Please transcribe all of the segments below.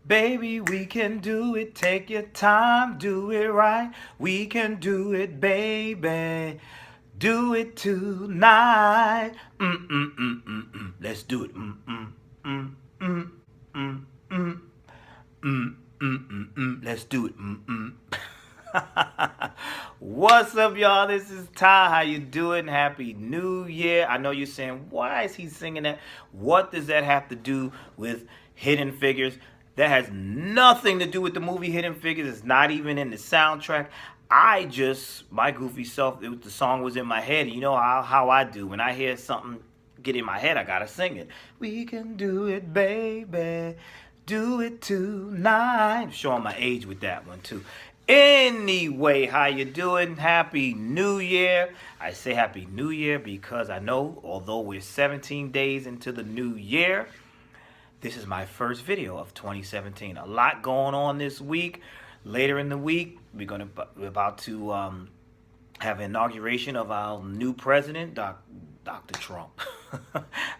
Baby, we can do it. Take your time, do it right. We can do it, baby. Do it tonight. Let's do it. Mm, mm, mm, mm, Let's do it. What's up, y'all? This is Ty. How you doing? Happy New Year. I know you're saying, why is he singing that? What does that have to do with Hidden Figures? That has nothing to do with the movie Hidden Figures. It's not even in the soundtrack. My goofy self, the song was in my head. You know how I do. When I hear something get in my head, I gotta sing it. We can do it, baby. Do it tonight. I'm showing my age with that one too. Anyway, how you doing? Happy New Year. I say Happy New Year because I know, although we're 17 days into the new year, this is my first video of 2017. A lot going on this week. Later in the week, we're about to have an inauguration of our new president, Dr. Trump.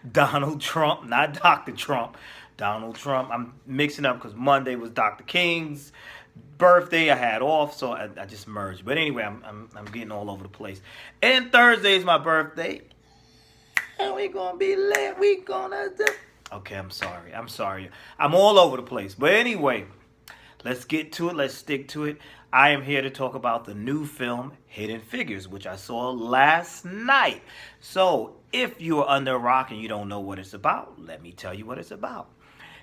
Donald Trump, not Dr. Trump. Donald Trump. I'm mixing up because Monday was Dr. King's birthday. I had off, so I just merged. But anyway, I'm getting all over the place. And Thursday is my birthday. And we gonna be lit. We gonna do. Okay, I'm sorry. I'm all over the place. But anyway, let's get to it. Let's stick to it. I am here to talk about the new film, Hidden Figures, which I saw last night. So if you're under a rock and you don't know what it's about, let me tell you what it's about.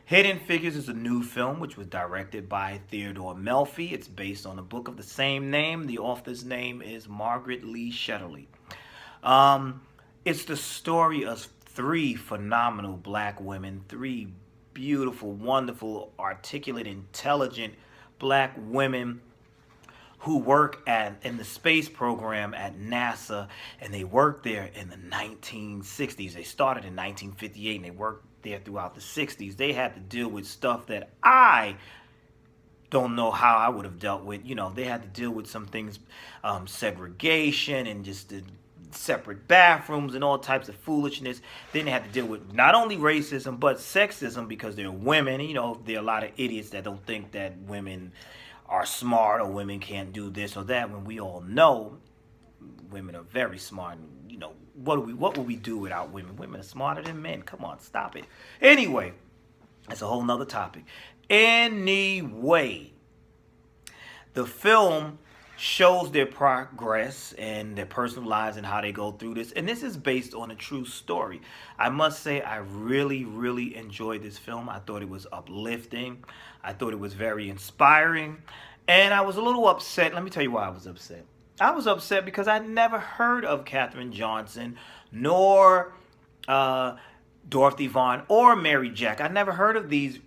Hidden Figures is a new film which was directed by Theodore Melfi. It's based on a book of the same name. The author's name is Margaret Lee Shetterly. It's the story of three phenomenal black women, three beautiful, wonderful, articulate, intelligent black women who work in the space program at NASA, and they worked there in the 1960s. They started in 1958 and they worked there throughout the 60s. They had to deal with stuff that I don't know how I would have dealt with. You know, they had to deal with some things, segregation and just the separate bathrooms and all types of foolishness. Then they had to deal with not only racism but sexism because they're women. You know, there are a lot of idiots that don't think that women are smart or women can't do this or that, when we all know women are very smart. And, you know, what would we do without women? Women are smarter than men. Come on, stop it. Anyway, that's a whole nother topic. Anyway, the film shows their progress and their personal lives and how they go through this. And this is based on a true story. I must say I really, really enjoyed this film. I thought it was uplifting. I thought it was very inspiring. And I was a little upset. Let me tell you why I was upset. I was upset because I never heard of Katherine Johnson, nor Dorothy Vaughan, or Mary Jack. I never heard of these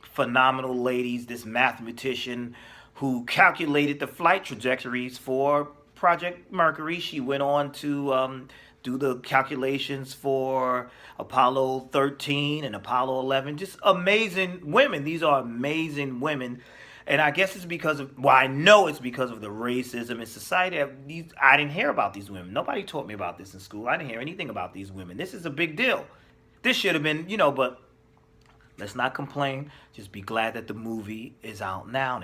phenomenal ladies, this mathematician who calculated the flight trajectories for Project Mercury. She went on to do the calculations for Apollo 13 and Apollo 11. Just amazing women. These are amazing women. And I guess it's because of, well, I know it's because of the racism in society. I didn't hear about these women. Nobody taught me about this in school. I didn't hear anything about these women. This is a big deal. This should have been, you know, but let's not complain. Just be glad that the movie is out now.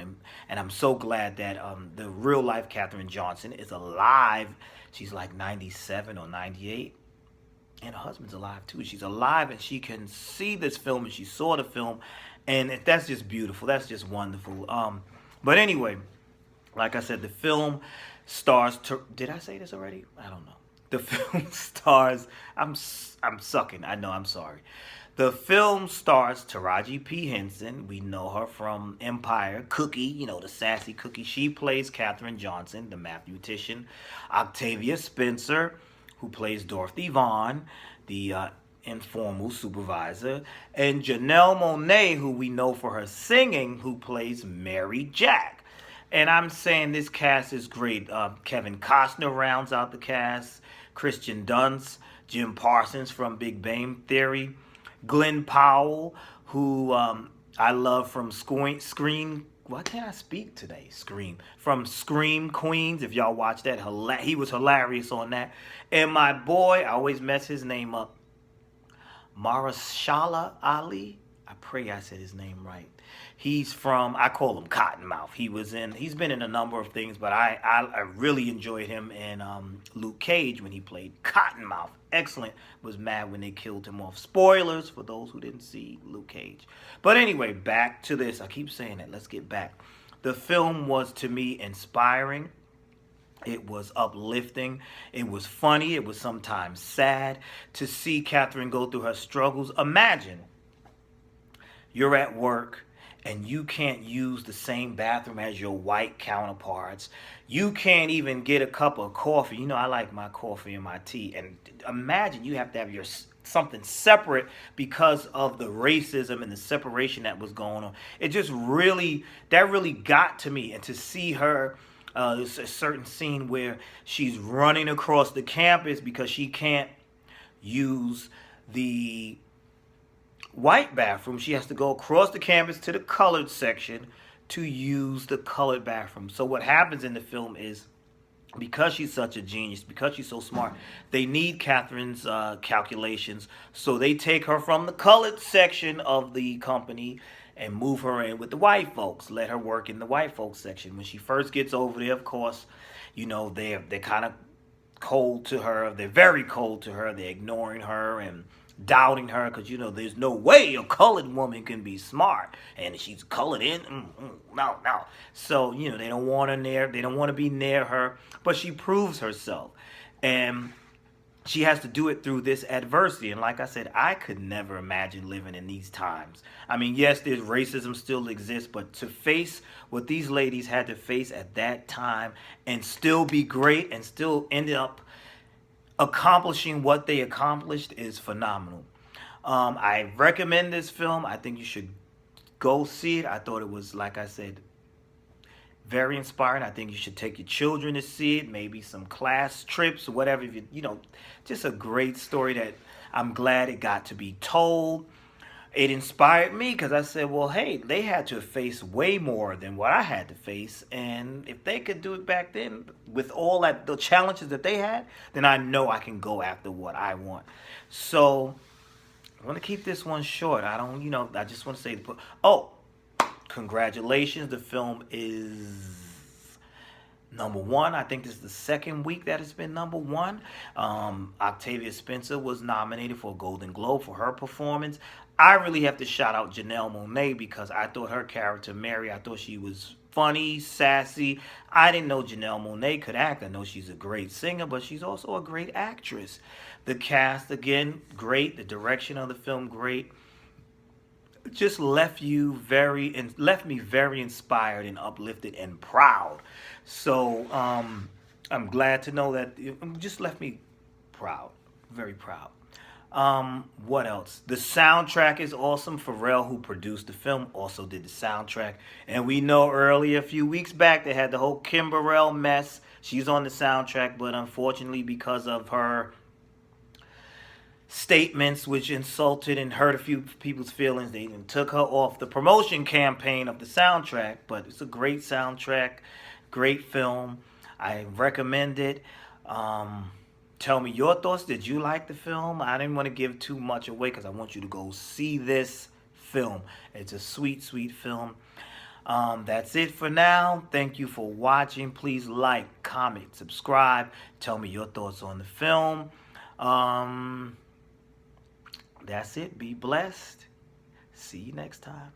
And I'm so glad that the real life Katherine Johnson is alive. She's like 97 or 98. And her husband's alive too. She's alive and she can see this film and she saw the film. And that's just beautiful. That's just wonderful. But anyway, like I said, the film stars... Did I say this already? I don't know. The film stars... I'm sucking. I know. I'm sorry. The film stars Taraji P. Henson. We know her from Empire. Cookie, you know, the sassy Cookie. She plays Katherine Johnson, the mathematician. Octavia Spencer, who plays Dorothy Vaughan, the informal supervisor. And Jonelle Monae, who we know for her singing, who plays Mary Jack. And I'm saying this cast is great. Kevin Costner rounds out the cast. Christian Dunst, Jim Parsons from Big Bang Theory. Glenn Powell, who I love from Scream. Why can't I speak today? Scream. From Scream Queens. If y'all watch that, he was hilarious on that. And my boy, I always mess his name up, Mahershala Ali. I pray I said his name right. He's from, I call him Cottonmouth. He's been in a number of things, but I really enjoyed him in Luke Cage when he played Cottonmouth. Excellent. Was mad when they killed him off. Spoilers for those who didn't see Luke Cage. But anyway, back to this. I keep saying that. Let's get back. The film was, to me, inspiring. It was uplifting. It was funny. It was sometimes sad to see Catherine go through her struggles. Imagine you're at work and you can't use the same bathroom as your white counterparts. You can't even get a cup of coffee. You know, I like my coffee and my tea. And imagine you have to have your something separate because of the racism and the separation that was going on. It just really, that really got to me. And to see her, there's a certain scene where she's running across the campus because she can't use the white bathroom. She has to go across the campus to the colored section to use the colored bathroom. So what happens in the film is, because she's such a genius, because she's so smart, they need Catherine's calculations. So they take her from the colored section of the company and move her in with the white folks. Let her work in the white folks section. When she first gets over there, of course, you know, they're kind of cold to her. They're very cold to her. They're ignoring her and doubting her because, you know, there's no way a colored woman can be smart. And she's colored in. No. So, you know, they don't want her near. They don't want to be near her. But she proves herself. And she has to do it through this adversity. And like I said, I could never imagine living in these times. I mean, yes, there's racism still exists, but to face what these ladies had to face at that time and still be great and still end up accomplishing what they accomplished is phenomenal. I recommend this film. I think you should go see it. I thought it was, like I said, very inspiring. I think you should take your children to see it, maybe some class trips or whatever. You know, just a great story that I'm glad it got to be told. It inspired me because I said, well, hey, they had to face way more than what I had to face. And if they could do it back then with all that, the challenges that they had, then I know I can go after what I want. So I want to keep this one short. I don't, you know, I just want to say, oh, congratulations. The film is #1. I think this is the second week that it's been #1. Octavia Spencer was nominated for a Golden Globe for her performance. I really have to shout out Jonelle Monae because I thought her character, Mary, I thought she was funny, sassy. I didn't know Jonelle Monae could act. I know she's a great singer, but she's also a great actress. The cast, again, great. The direction of the film, great. Just left me very inspired and uplifted and proud. So I'm glad to know that it just left me proud, very proud. What else? The soundtrack is awesome. Pharrell, who produced the film, also did the soundtrack. And we know earlier, a few weeks back, they had the whole Kim Burrell mess. She's on the soundtrack, but unfortunately, because of her statements which insulted and hurt a few people's feelings, they even took her off the promotion campaign of the soundtrack. But it's a great soundtrack, great film. I recommend it. Tell me your thoughts. Did you like the film? I didn't want to give too much away because I want you to go see this film. It's a sweet, sweet film. That's it for now. Thank you for watching. Please like, comment, subscribe. Tell me your thoughts on the film. That's it. Be blessed. See you next time.